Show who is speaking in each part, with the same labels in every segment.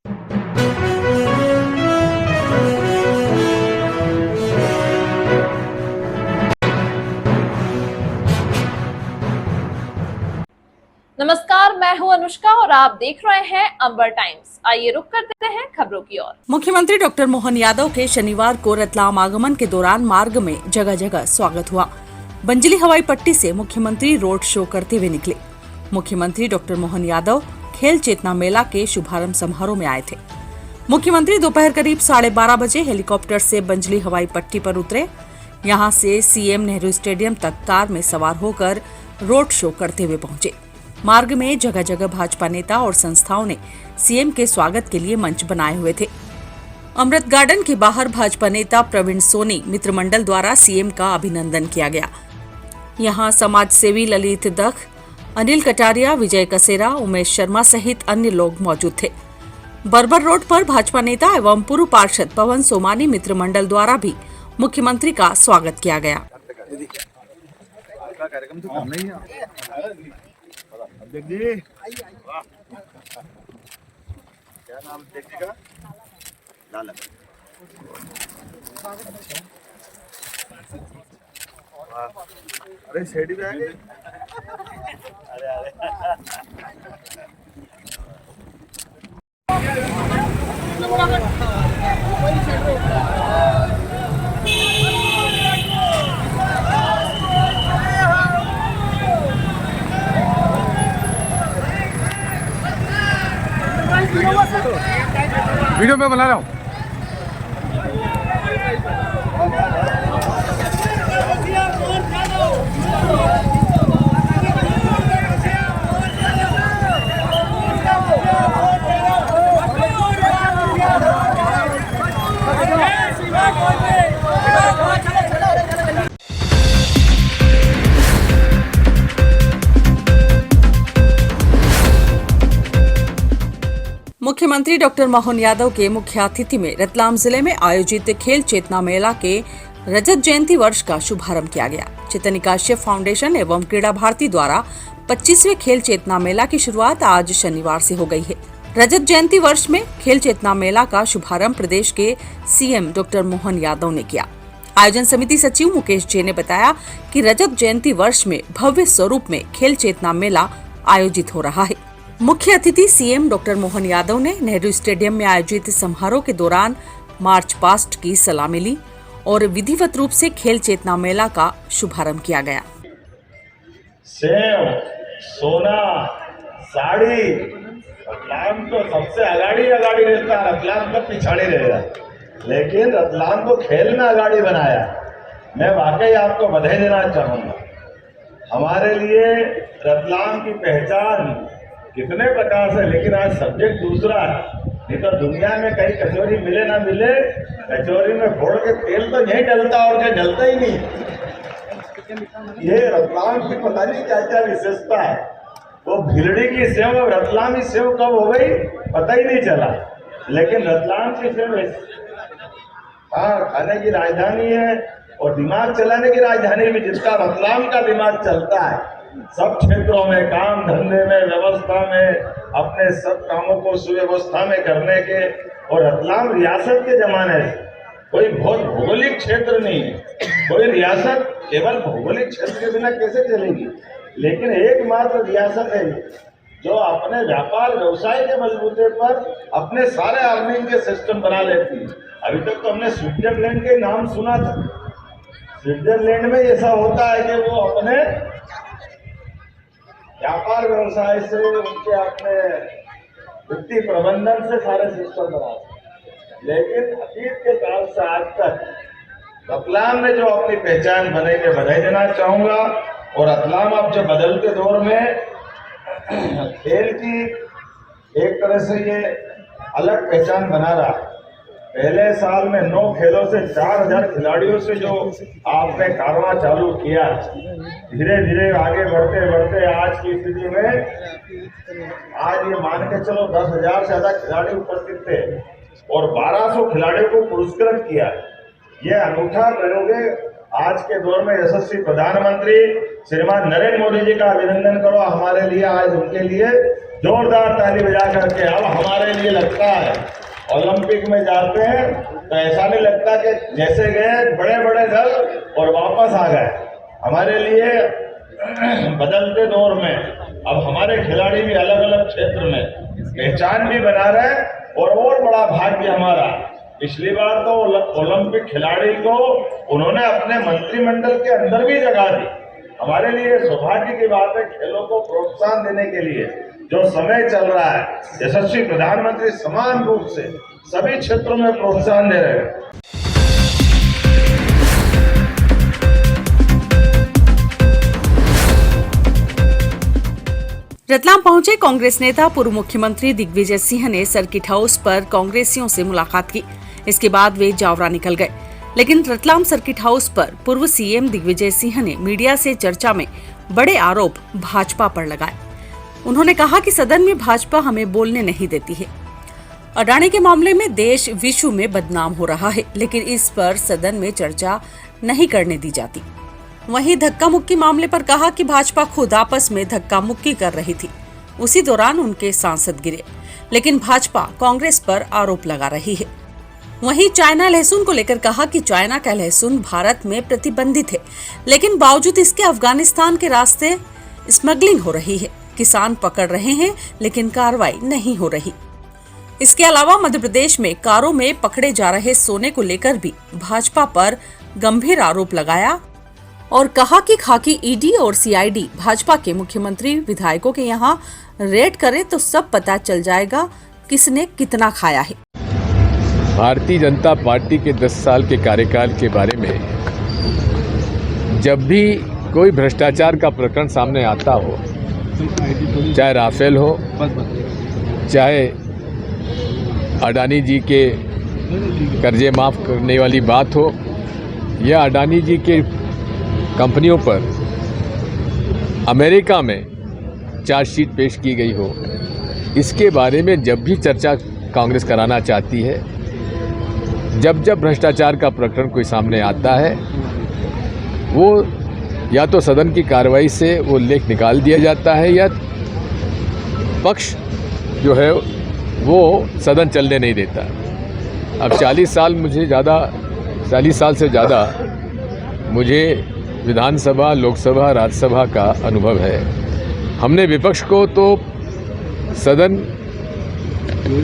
Speaker 1: नमस्कार, मैं हूं अनुष्का और आप देख रहे हैं अंबर टाइम्स। आइए रुक करते हैं खबरों की ओर।
Speaker 2: मुख्यमंत्री डॉक्टर मोहन यादव के शनिवार को रतलाम आगमन के दौरान मार्ग में जगह जगह स्वागत हुआ। बंजली हवाई पट्टी से मुख्यमंत्री रोड शो करते हुए निकले। मुख्यमंत्री डॉक्टर मोहन यादव खेल चेतना मेला के शुभारंभ समारोह में आए थे। मुख्यमंत्री दोपहर करीब 12:30 बजे हेलीकॉप्टर से बंजली हवाई पट्टी पर उतरे। यहाँ से सीएम नेहरू स्टेडियम तक कार में सवार होकर रोड शो करते हुए पहुंचे। मार्ग में जगह जगह भाजपा नेता और संस्थाओं ने सीएम के स्वागत के लिए मंच बनाए हुए थे। अमृत गार्डन के बाहर भाजपा नेता प्रवीण सोनी मित्र मंडल द्वारा सीएम का अभिनंदन किया गया। यहां समाज सेवी ललित दख, अनिल कटारिया, विजय कसेरा, उमेश शर्मा सहित अन्य लोग मौजूद थे। बर्बर रोड पर भाजपा नेता एवं पूर्व पार्षद पवन सोमानी मित्र मंडल द्वारा भी मुख्यमंत्री का स्वागत किया गया।
Speaker 3: क्या नाम देखिएगा? लाल। अरे शेडी भी आएंगे। अरे
Speaker 4: वीडियो में बना रहा हूँ।
Speaker 2: मुख्यमंत्री डॉक्टर मोहन यादव के मुख्य अतिथि में रतलाम जिले में आयोजित खेल चेतना मेला के रजत जयंती वर्ष का शुभारंभ किया गया। चेतन काश्यप फाउंडेशन एवं क्रीड़ा भारती द्वारा 25वें खेल चेतना मेला की शुरुआत आज शनिवार से हो गई है। रजत जयंती वर्ष में खेल चेतना मेला का शुभारंभ प्रदेश के सीएम डॉक्टर मोहन यादव ने किया। आयोजन समिति सचिव मुकेश जे ने बताया कि रजत जयंती वर्ष में भव्य स्वरूप में खेल चेतना मेला आयोजित हो रहा है। मुख्य अतिथि सीएम डॉक्टर मोहन यादव ने नेहरू स्टेडियम में आयोजित समारोह के दौरान मार्च पास्ट की सलामी ली और विधिवत रूप से खेल चेतना मेला का शुभारंभ किया गया।
Speaker 3: सेव, सोना, साड़ी, रतलाम तो सबसे अगाड़ी रहता है, रतलाम तो पिछाड़ी रहेगा, लेकिन रतलाम को खेल में अगाड़ी बनाया। मैं वाकई आपको बधाई देना चाहूँगा। हमारे लिए रतलाम की पहचान कितने प्रकार से, लेकिन आज सब्जेक्ट दूसरा है। नहीं तो दुनिया में कहीं कचौरी मिले ना मिले, कचौरी में फोड़ के तेल तो यही डलता और क्या डलता ही नहीं। ये रतलाम की पता नहीं क्या क्या विशेषता है। वो भिलड़ी की सेव और रतलामी सेव कब हो गई पता ही नहीं चला, लेकिन रतलाम की सेव खाने की राजधानी है और दिमाग चलाने की राजधानी भी। जिसका रतलाम का दिमाग चलता है सब क्षेत्रों में, काम धंधे में, व्यवस्था में, अपने सब कामों को सुव्यवस्था में करने के। और रतलाम रियासत के जमाने से कोई बहुत भौगोलिक क्षेत्र नहीं है। कोई रियासत केवल भौगोलिक क्षेत्र के बिना कैसे चलेगी, लेकिन एकमात्र रियासत है जो अपने व्यापार व्यवसाय के बलबूते पर अपने सारे अर्निंग के सिस्टम बना लेती है। अभी तक तो हमने स्विट्जरलैंड के नाम सुना था। स्विट्जरलैंड में ऐसा होता है कि वो अपने व्यापार व्यवसाय से, उनके अपने वित्तीय प्रबंधन से सारे सिस्टम बनाते। लेकिन अतीत के काल से आज तक रतलाम ने जो अपनी पहचान बनाई, मैं बधाई देना चाहूंगा। और रतलाम अब जो बदलते दौर में खेल की एक तरह से ये अलग पहचान बना रहा। पहले साल में 9 खेलों से 4000 खिलाड़ियों से जो आपने कारवां चालू किया, धीरे धीरे आगे बढ़ते बढ़ते आज की स्थिति में आज ये मान के चलो 10,000 से ज्यादा खिलाड़ी उपस्थित थे और 1200 खिलाड़ियों को पुरस्कृत किया। ये अनूठा प्रयोग है। आज के दौर में यशस्वी प्रधानमंत्री श्रीमान नरेंद्र मोदी जी का अभिनंदन करो हमारे लिए। आज उनके लिए जोरदार ताली बजा करके। अब हमारे लिए लगता है ओलंपिक में जाते हैं तो ऐसा नहीं लगता कि जैसे गए बड़े बड़े दल और वापस आ गए। हमारे लिए बदलते दौर में अब हमारे खिलाड़ी भी अलग अलग क्षेत्र में पहचान भी बना रहे हैं और बड़ा भाग्य हमारा, पिछली बार तो ओलंपिक खिलाड़ी को उन्होंने अपने मंत्रिमंडल के अंदर भी जगह दी। हमारे लिए सौभाग्य की बात है, खेलों को प्रोत्साहन देने के लिए जो समय चल रहा है, यशस्वी प्रधानमंत्री समान रूप से सभी क्षेत्रों में प्रोत्साहन दे रहे हैं।
Speaker 2: रतलाम पहुंचे कांग्रेस नेता पूर्व मुख्यमंत्री दिग्विजय सिंह ने सर्किट हाउस पर कांग्रेसियों से मुलाकात की। इसके बाद वे जावरा निकल गए, लेकिन रतलाम सर्किट हाउस पर पूर्व सीएम दिग्विजय सिंह ने मीडिया से चर्चा में बड़े आरोप भाजपा पर लगाए। उन्होंने कहा कि सदन में भाजपा हमें बोलने नहीं देती है। अडानी के मामले में देश विश्व में बदनाम हो रहा है, लेकिन इस पर सदन में चर्चा नहीं करने दी जाती। वहीं धक्का मुक्की मामले पर कहा कि भाजपा खुद आपस में धक्का मुक्की कर रही थी, उसी दौरान उनके सांसद गिरे, लेकिन भाजपा कांग्रेस पर आरोप लगा रही है। वहीं चाइना लहसुन को लेकर कहा कि चाइना का लहसुन भारत में प्रतिबंधित है, लेकिन बावजूद इसके अफगानिस्तान के रास्ते स्मगलिंग हो रही है। किसान पकड़ रहे हैं, लेकिन कार्रवाई नहीं हो रही। इसके अलावा मध्य प्रदेश में कारों में पकड़े जा रहे सोने को लेकर भी भाजपा पर गंभीर आरोप लगाया और कहा कि खाकी ईडी और सीआईडी भाजपा के मुख्यमंत्री विधायकों के यहाँ रेड करे तो सब पता चल जाएगा किसने कितना खाया है।
Speaker 4: भारतीय जनता पार्टी के 10 साल के कार्यकाल के बारे में जब भी कोई भ्रष्टाचार का प्रकरण सामने आता हो, चाहे राफेल हो, चाहे अडानी जी के कर्जे माफ़ करने वाली बात हो, या अडानी जी के कंपनियों पर अमेरिका में चार्जशीट पेश की गई हो, इसके बारे में जब भी चर्चा कांग्रेस कराना चाहती है, जब भ्रष्टाचार का प्रकरण कोई सामने आता है, वो या तो सदन की कार्रवाई से वो लेख निकाल दिया जाता है या पक्ष जो है वो सदन चलने नहीं देता। अब 40 साल से ज़्यादा मुझे विधानसभा, लोकसभा, राज्यसभा का अनुभव है। हमने विपक्ष को तो सदन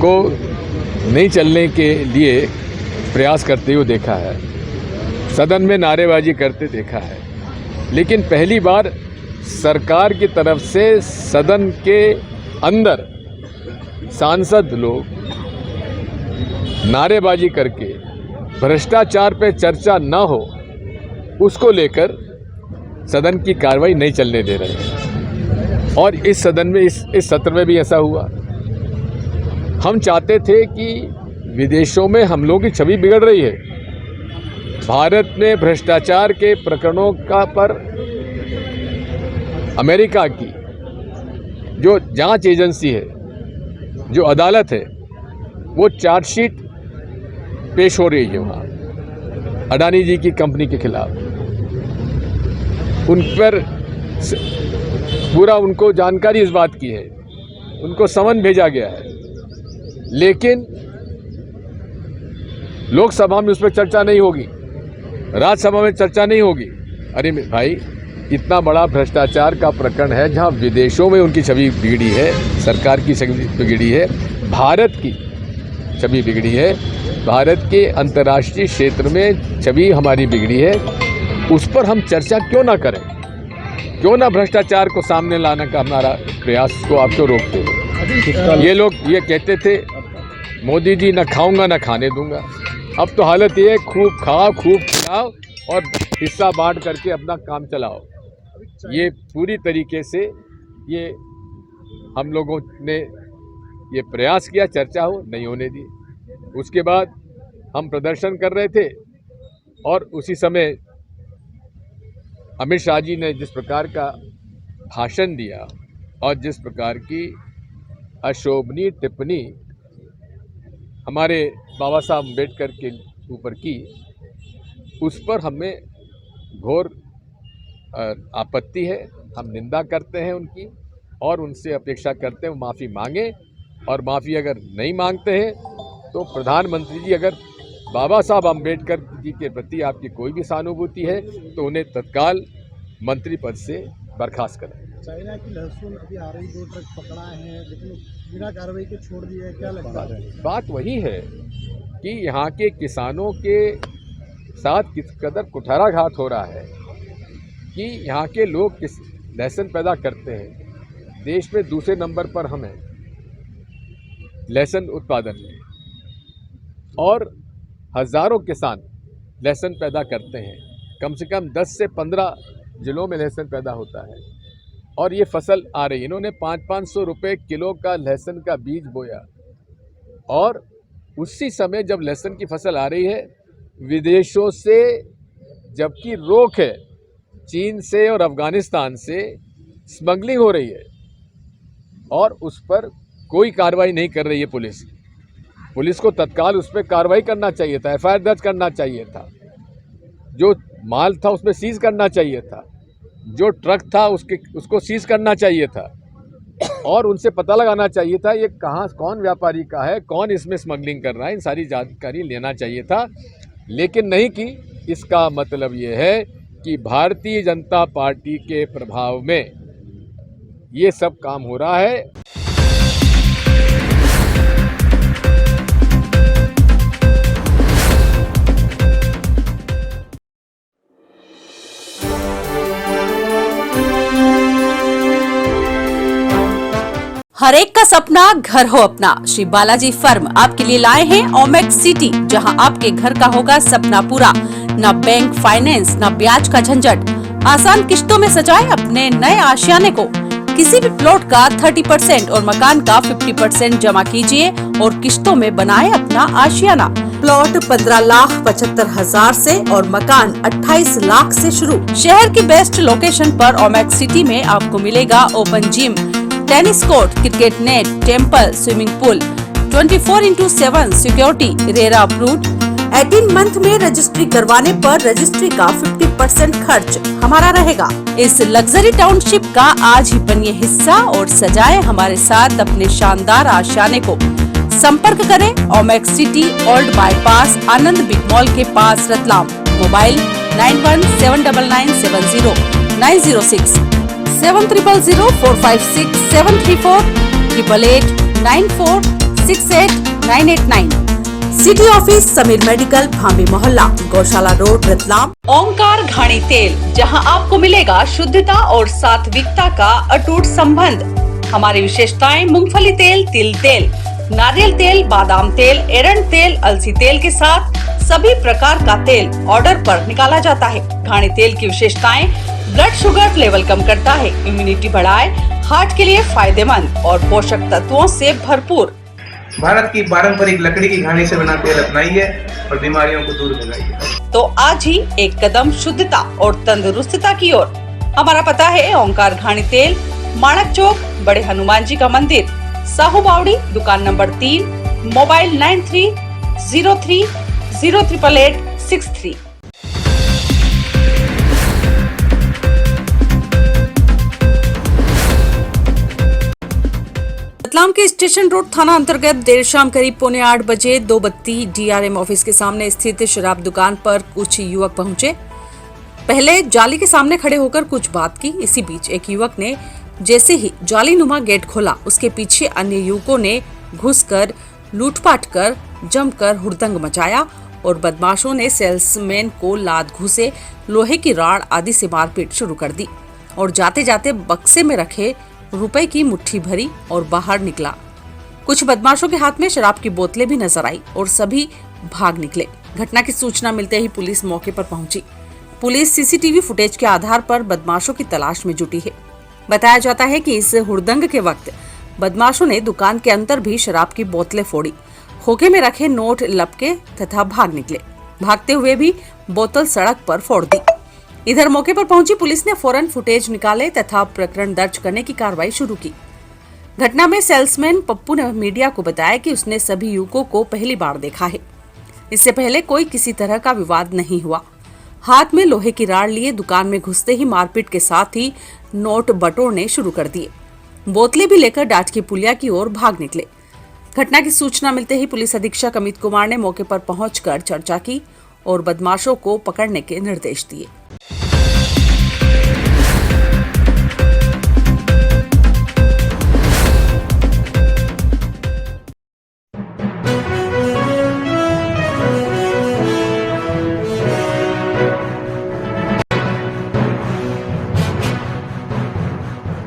Speaker 4: को नहीं चलने के लिए प्रयास करते हुए देखा है, सदन में नारेबाजी करते देखा है, लेकिन पहली बार सरकार की तरफ से सदन के अंदर सांसद लोग नारेबाजी करके भ्रष्टाचार पे चर्चा न हो, उसको लेकर सदन की कार्रवाई नहीं चलने दे रहे हैं। और इस सदन में इस सत्र में भी ऐसा हुआ। हम चाहते थे कि विदेशों में हम लोगों की छवि बिगड़ रही है, भारत में भ्रष्टाचार के प्रकरणों का पर अमेरिका की जो जांच एजेंसी है, जो अदालत है, वो चार्जशीट पेश हो रही है वहाँ अडानी जी की कंपनी के खिलाफ। उन पर पूरा उनको जानकारी इस बात की है, उनको समन भेजा गया है, लेकिन लोकसभा में उस पर चर्चा नहीं होगी, राज्यसभा में चर्चा नहीं होगी। अरे भाई, इतना बड़ा भ्रष्टाचार का प्रकरण है जहां विदेशों में उनकी छवि बिगड़ी है, सरकार की छवि बिगड़ी है, भारत की छवि बिगड़ी है, भारत के अंतर्राष्ट्रीय क्षेत्र में छवि हमारी बिगड़ी है, उस पर हम चर्चा क्यों ना करें? क्यों ना भ्रष्टाचार को सामने लाने का हमारा प्रयास को आप क्यों रोकते हो? ये लोग ये कहते थे मोदी जी न खाऊंगा न खाने दूंगा। अब तो हालत ये है, खूब खाओ, खूब खिलाओ और हिस्सा बांट करके अपना काम चलाओ। ये पूरी तरीके से ये हम लोगों ने ये प्रयास किया, चर्चा हो नहीं होने दी। उसके बाद हम प्रदर्शन कर रहे थे और उसी समय अमित शाह जी ने जिस प्रकार का भाषण दिया और जिस प्रकार की अशोभनीय टिप्पणी हमारे बाबा साहब अम्बेडकर के ऊपर की, उस पर हमें घोर आपत्ति है। हम निंदा करते हैं उनकी, और उनसे अपेक्षा करते हैं माफ़ी मांगे, और माफ़ी अगर नहीं मांगते हैं तो प्रधानमंत्री जी अगर बाबा साहब अम्बेडकर जी के प्रति आपकी कोई भी सहानुभूति है तो उन्हें तत्काल मंत्री पद से बर्खास्त करें।
Speaker 5: चाइना की लहसुन अभी आ रही, 2 ट्रक पकड़ा है लेकिन बिना कार्रवाई के छोड़ दिया है, क्या लगता है?
Speaker 4: बात वही है कि यहाँ के किसानों के साथ किस कदर कुठाराघात हो रहा है कि यहाँ के लोग किस लहसुन पैदा करते हैं, देश में दूसरे नंबर पर हम हैं लहसुन उत्पादन में, और हज़ारों किसान लहसुन पैदा करते हैं। कम से कम 10 से 15 जिलों में लहसुन पैदा होता है और ये फसल आ रही है। इन्होंने 500-500 रुपये किलो का लहसुन का बीज बोया, और उसी समय जब लहसुन की फसल आ रही है विदेशों से, जबकि रोक है, चीन से और अफ़गानिस्तान से स्मगलिंग हो रही है और उस पर कोई कार्रवाई नहीं कर रही है पुलिस। पुलिस को तत्काल उस पर कार्रवाई करना चाहिए था, एफआईआर दर्ज करना चाहिए था, जो माल था उसमें सीज करना चाहिए था, जो ट्रक था उसको सीज करना चाहिए था, और उनसे पता लगाना चाहिए था ये कहाँ कौन व्यापारी का है, कौन इसमें स्मगलिंग कर रहा है, इन सारी जानकारी लेना चाहिए था, लेकिन नहीं की। इसका मतलब ये है कि भारतीय जनता पार्टी के प्रभाव में ये सब काम हो रहा है।
Speaker 2: हर एक का सपना घर हो अपना। श्री बालाजी फर्म आपके लिए लाए हैं ओमेक्स सिटी, जहां आपके घर का होगा सपना पूरा। न बैंक फाइनेंस, न ब्याज का झंझट, आसान किश्तों में सजाए अपने नए आशियाने को। किसी भी प्लॉट का 30% और मकान का 50% जमा कीजिए और किश्तों में बनाए अपना आशियाना। प्लॉट 15,75,000 से और मकान 28 लाख से शुरू। शहर की बेस्ट लोकेशन पर ओमेक्स सिटी में आपको मिलेगा open gym, tennis court, cricket net, temple, swimming pool, 24/7 security, RERA approved. 18 month में रजिस्ट्री करवाने पर रजिस्ट्री का 50% खर्च हमारा रहेगा। इस लग्जरी टाउनशिप का आज ही बनिए हिस्सा और सजाएं हमारे साथ अपने शानदार आशियाने को। संपर्क करें Omaxe city, old bypass, Anand big mall के पास, Ratlam. Mobile 9179970906 700456 734 8889468989। City office, Sameer medical, Bhambi मोहल्ला, गौशाला रोड, रतलाम। ओंकार घाणी तेल, जहां आपको मिलेगा शुद्धता और सात्विकता का अटूट संबंध। हमारी विशेषताएं मूंगफली तेल, तिल तेल, नारियल तेल, बादाम तेल, एरंड तेल, अलसी तेल के साथ सभी प्रकार का तेल ऑर्डर पर निकाला जाता है। घाणी तेल की विशेषताएं ब्लड शुगर लेवल कम करता है, इम्यूनिटी बढ़ाए, हार्ट के लिए फायदेमंद और पोषक तत्वों से भरपूर।
Speaker 6: भारत की पारंपरिक लकड़ी की घानी से बना तेल अपनाइए और बीमारियों को दूर भगाइए।
Speaker 2: तो आज ही एक कदम शुद्धता और तंदुरुस्तता की ओर। हमारा पता है ओंकार घाणी तेल, माणक चौक, बड़े हनुमान जी का मंदिर, साहू बावड़ी, दुकान नंबर 3, मोबाइल 9303088863। रतलाम के स्टेशन रोड थाना अंतर्गत देर शाम करीब 7:45 बजे 2 बत्ती डीआरएम ऑफिस के सामने स्थित शराब दुकान पर कुछ युवक पहुंचे। पहले जाली के सामने खड़े होकर कुछ बात की। इसी बीच एक युवक ने जैसे ही जालीनुमा गेट खोला, उसके पीछे अन्य युवकों ने घुसकर लूटपाट कर जमकर हुड़दंग मचाया और बदमाशों ने सेल्समैन को लात घुसे, लोहे की राड आदि से मारपीट शुरू कर दी और जाते जाते बक्से में रखे रुपए की मुट्ठी भरी और बाहर निकला। कुछ बदमाशों के हाथ में शराब की बोतलें भी नजर आई और सभी भाग निकले। घटना की सूचना मिलते ही पुलिस मौके पर पहुंची। पुलिस सीसीटीवी फुटेज के आधार पर बदमाशों की तलाश में जुटी है। बताया जाता है कि इस हुड़दंग के वक्त बदमाशों ने दुकान के अंदर भी शराब की बोतलें फोड़ी, खोखे में रखे नोट लपके तथा भाग निकले। भागते हुए भी बोतल सड़क पर फोड़ दी। इधर मौके पर पहुंची पुलिस ने फौरन फुटेज निकाले तथा प्रकरण दर्ज करने की कार्रवाई शुरू की। घटना में सेल्समैन पप्पू ने मीडिया को बताया कि उसने सभी युवकों को पहली बार देखा है। इससे पहले कोई किसी तरह का विवाद नहीं हुआ। हाथ में लोहे की राड लिए दुकान में घुसते ही मारपीट के साथ ही नोट बटोरने शुरू कर दिए। बोतलें भी लेकर डाट की पुलिया की ओर भाग निकले। घटना की सूचना मिलते ही पुलिस अधीक्षक अमित कुमार ने मौके पर पहुंचकर चर्चा की और बदमाशों को पकड़ने के निर्देश दिए।